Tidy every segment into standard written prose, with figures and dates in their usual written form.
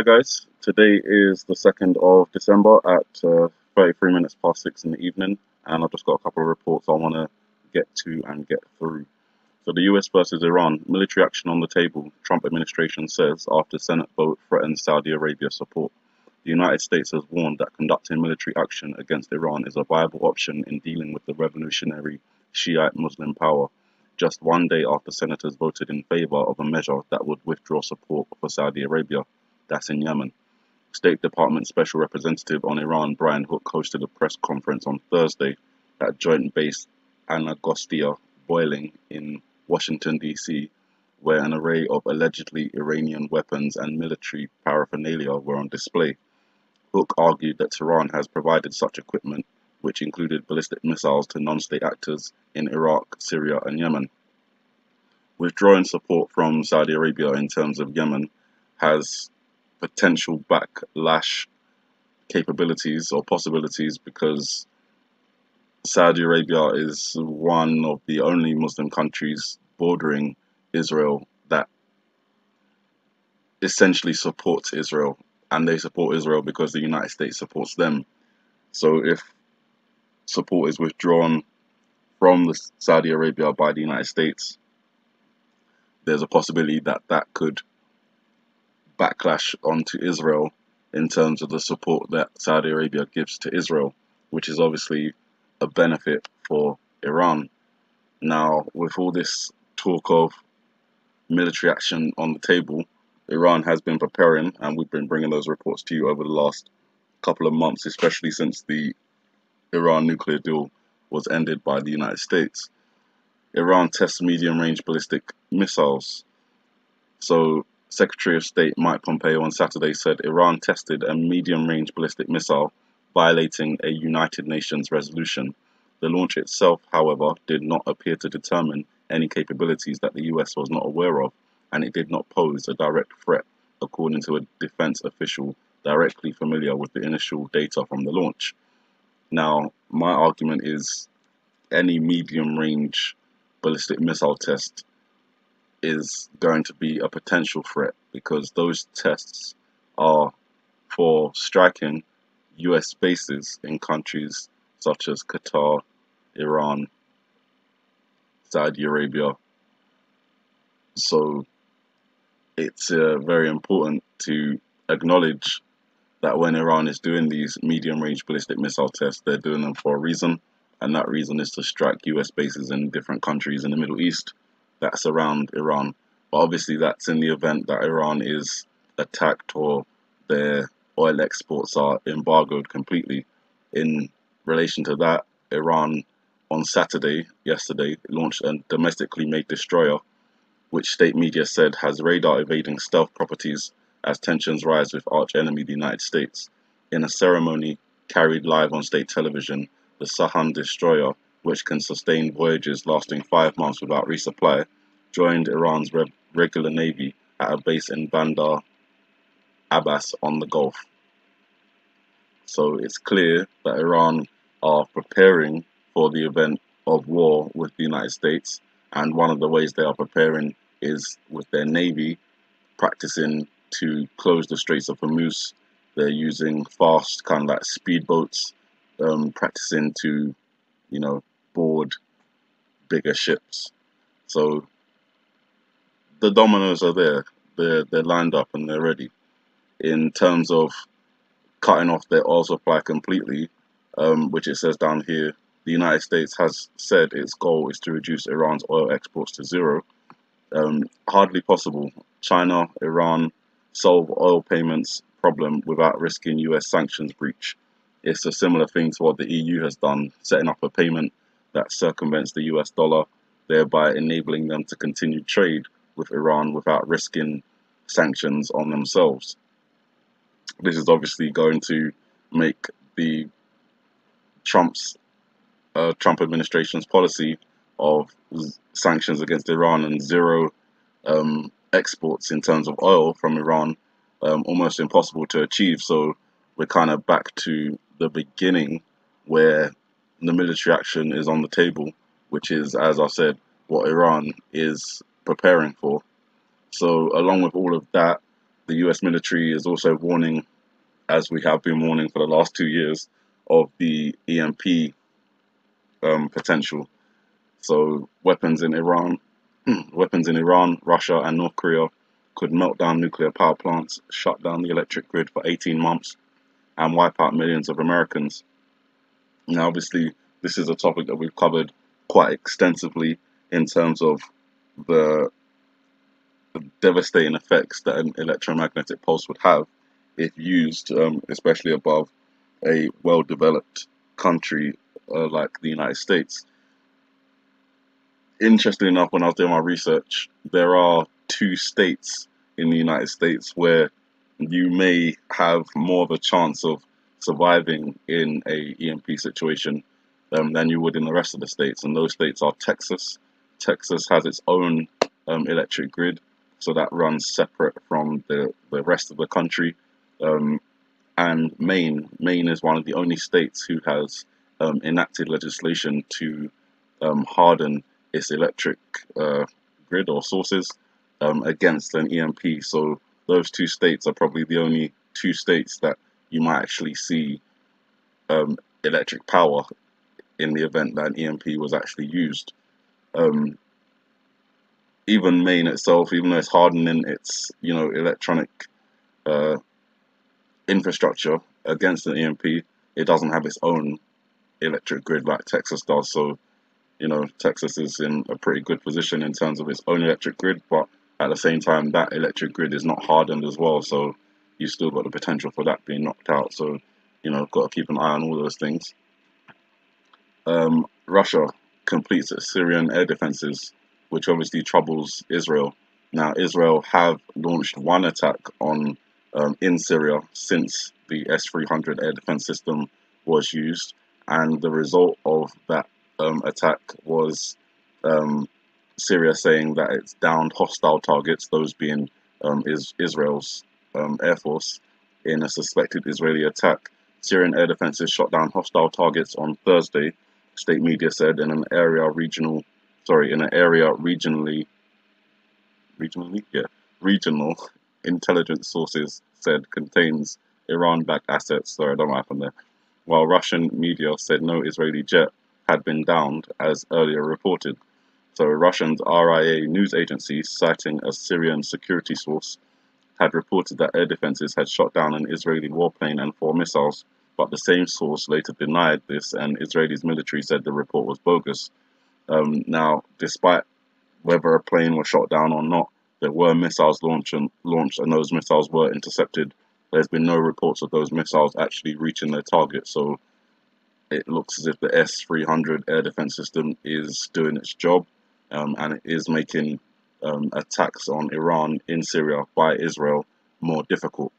Hi guys, today is the 2nd of December at 33 minutes past 6 in the evening, and I've just got a couple of reports I want to get to and get through. So the US versus Iran, military action on the table, Trump administration says after Senate vote threatens Saudi Arabia support. The United States has warned that conducting military action against Iran is a viable option in dealing with the revolutionary Shiite Muslim power, just one day after senators voted in favor of a measure that would withdraw support for Saudi Arabia. That's in Yemen. State Department Special Representative on Iran, Brian Hook, hosted a press conference on Thursday at Joint Base Anagostia Boiling in Washington, D.C., where an array of allegedly Iranian weapons and military paraphernalia were on display. Hook argued that Tehran has provided such equipment, which included ballistic missiles to non-state actors in Iraq, Syria, and Yemen. Withdrawing support from Saudi Arabia in terms of Yemen has potential backlash capabilities or possibilities because Saudi Arabia is one of the only Muslim countries bordering Israel that essentially supports Israel, and they support Israel because the United States supports them. So if support is withdrawn from Saudi Arabia by the United States, there's a possibility that that could backlash onto Israel in terms of the support that Saudi Arabia gives to Israel, which is obviously a benefit for Iran. Now, with all this talk of military action on the table, Iran has been preparing, and we've been bringing those reports to you over the last couple of months, especially since the Iran nuclear deal was ended by the United States. Iran tests medium-range ballistic missiles. So Secretary of State Mike Pompeo on Saturday said Iran tested a medium-range ballistic missile, violating a United Nations resolution. The launch itself, however, did not appear to determine any capabilities that the US was not aware of, and it did not pose a direct threat, according to a defense official directly familiar with the initial data from the launch. Now, my argument is any medium-range ballistic missile test is going to be a potential threat because those tests are for striking US bases in countries such as Qatar, Iran, Saudi Arabia. So it's very important to acknowledge that when Iran is doing these medium-range ballistic missile tests, they're doing them for a reason, and that reason is to strike US bases in different countries in the Middle East that surround Iran. But obviously that's in the event that Iran is attacked or their oil exports are embargoed completely. In relation to that, Iran on yesterday, launched a domestically made destroyer, which state media said has radar evading stealth properties as tensions rise with arch-enemy the United States. In a ceremony carried live on state television, the Sahan destroyer, which can sustain voyages lasting 5 months without resupply, joined Iran's regular navy at a base in Bandar Abbas on the Gulf. So it's clear that Iran are preparing for the event of war with the United States, and one of the ways they are preparing is with their navy practicing to close the Straits of Hormuz. They're using fast, kind of like speedboats, practicing to, board bigger ships. So the dominoes are there. They're lined up and they're ready. In terms of cutting off their oil supply completely, which it says down here, the United States has said its goal is to reduce Iran's oil exports to zero. Hardly possible. China, Iran solve oil payments problem without risking US sanctions breach. It's a similar thing to what the EU has done, setting up a payment that circumvents the US dollar, thereby enabling them to continue trade with Iran without risking sanctions on themselves. This is obviously going to make the Trump administration's policy of sanctions against Iran and zero exports in terms of oil from Iran almost impossible to achieve. So we're kind of back to the beginning where the military action is on the table, which is, as I said, what Iran is preparing for. So along with all of that, the US military is also warning, as we have been warning for the last 2 years, of the EMP potential. So weapons in Iran, Russia, and North Korea could melt down nuclear power plants, shut down the electric grid for 18 months, and wipe out millions of Americans. Now, obviously, this is a topic that we've covered quite extensively in terms of the devastating effects that an electromagnetic pulse would have if used, especially above a well-developed country like the United States. Interestingly enough, when I was doing my research, there are 2 states in the United States where you may have more of a chance of surviving in a EMP situation than you would in the rest of the states, and those states are Texas. Texas has its own electric grid, so that runs separate from the rest of the country. And Maine. Maine is one of the only states who has enacted legislation to harden its electric grid or sources against an EMP. So those 2 states are probably the only 2 states that you might actually see electric power in the event that an EMP was actually used. Even Maine itself, even though it's hardening its electronic infrastructure against an EMP, it doesn't have its own electric grid like Texas does. So Texas is in a pretty good position in terms of its own electric grid, but at the same time, that electric grid is not hardened as well. So you still got the potential for that being knocked out. So got to keep an eye on all those things. Russia completes its Syrian air defenses, which obviously troubles Israel. Now, Israel have launched one attack on in Syria since the S-300 air defense system was used, and the result of that attack was Syria saying that it's downed hostile targets, those being Israel's Air Force, in a suspected Israeli attack. Syrian air defenses shot down hostile targets on Thursday, state media said, in an area regional intelligence sources said contains Iran-backed assets. Sorry, I don't know what happened there. While Russian media said no Israeli jet had been downed, as earlier reported. So Russian RIA news agency, citing a Syrian security source, had reported that air defenses had shot down an Israeli warplane and 4 missiles, but the same source later denied this, and Israel's military said the report was bogus. Now, despite whether a plane was shot down or not, there were missiles launched, and those missiles were intercepted. There's been no reports of those missiles actually reaching their target, so it looks as if the S-300 air defense system is doing its job, and it is making attacks on Iran in Syria by Israel more difficult.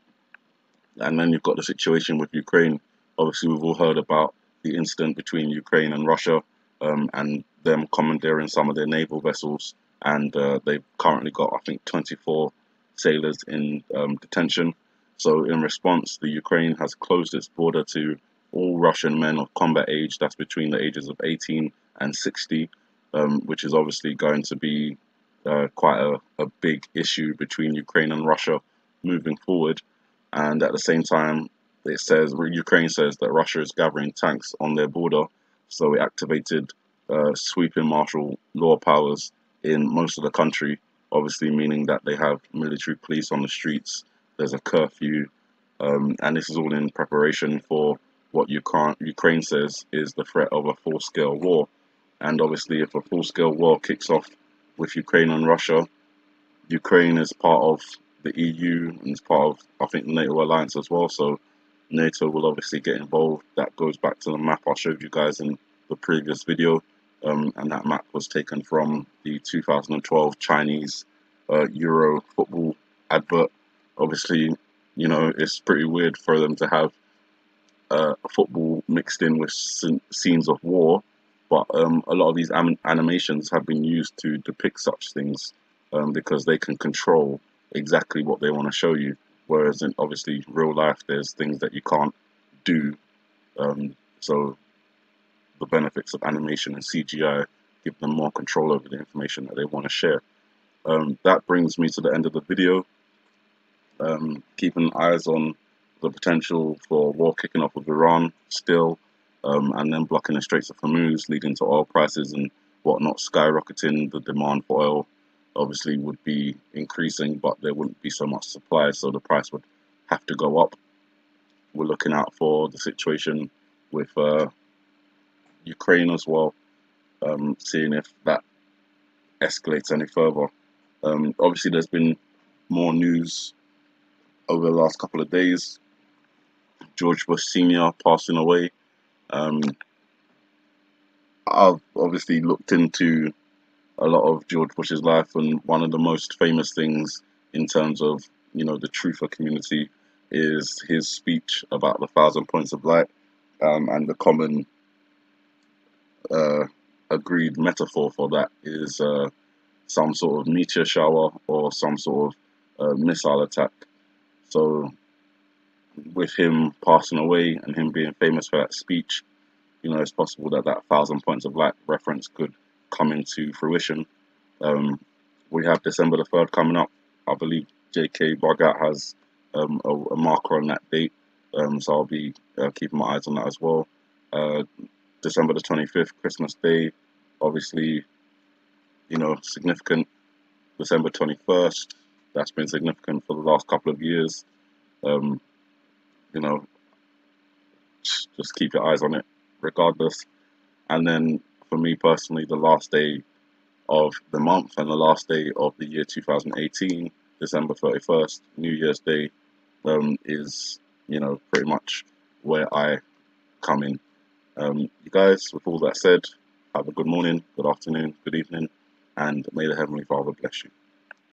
And then you've got the situation with Ukraine. Obviously, we've all heard about the incident between Ukraine and Russia, and them commandeering some of their naval vessels, and they've currently got, I think, 24 sailors in detention. So in response, the Ukraine has closed its border to all Russian men of combat age, that's between the ages of 18 and 60, which is obviously going to be quite a big issue between Ukraine and Russia moving forward. And at the same time, Ukraine says that Russia is gathering tanks on their border, so it activated sweeping martial law powers in most of the country, obviously meaning that they have military police on the streets, there's a curfew, and this is all in preparation for what Ukraine says is the threat of a full-scale war. And obviously, if a full-scale war kicks off with Ukraine and Russia, Ukraine is part of the EU and is part of, I think, the NATO alliance as well. So NATO will obviously get involved. That goes back to the map I showed you guys in the previous video. And that map was taken from the 2012 Chinese Euro football advert. Obviously, it's pretty weird for them to have football mixed in with scenes of war, but a lot of these animations have been used to depict such things because they can control exactly what they want to show you, whereas in obviously real life there's things that you can't do. So the benefits of animation and CGI give them more control over the information that they want to share. That brings me to the end of the video. keeping eyes on the potential for war kicking off with Iran still, and then blocking the Straits of Hormuz, leading to oil prices and whatnot skyrocketing. The demand for oil obviously would be increasing, but there wouldn't be so much supply, so the price would have to go up. We're looking out for the situation with Ukraine as well, seeing if that escalates any further. Obviously, there's been more news over the last couple of days. George Bush Sr. passing away. I've obviously looked into a lot of George Bush's life, and one of the most famous things in terms of the truther community is his speech about the 1,000 points of light, and the common agreed metaphor for that is some sort of meteor shower or some sort of missile attack. So with him passing away and him being famous for that speech, it's possible that 1,000 points of light reference could come into fruition. We have December the 3rd coming up. I believe J.K. Bogart has a marker on that date, so I'll be keeping my eyes on that as well. December the 25th, Christmas Day, obviously, significant. December 21st, that's been significant for the last couple of years. You know, just keep your eyes on it regardless. And then for me personally, the last day of the month and the last day of the year 2018, December 31st, New Year's Day, is, pretty much where I come in. You guys, with all that said, have a good morning, good afternoon, good evening, and may the Heavenly Father bless you.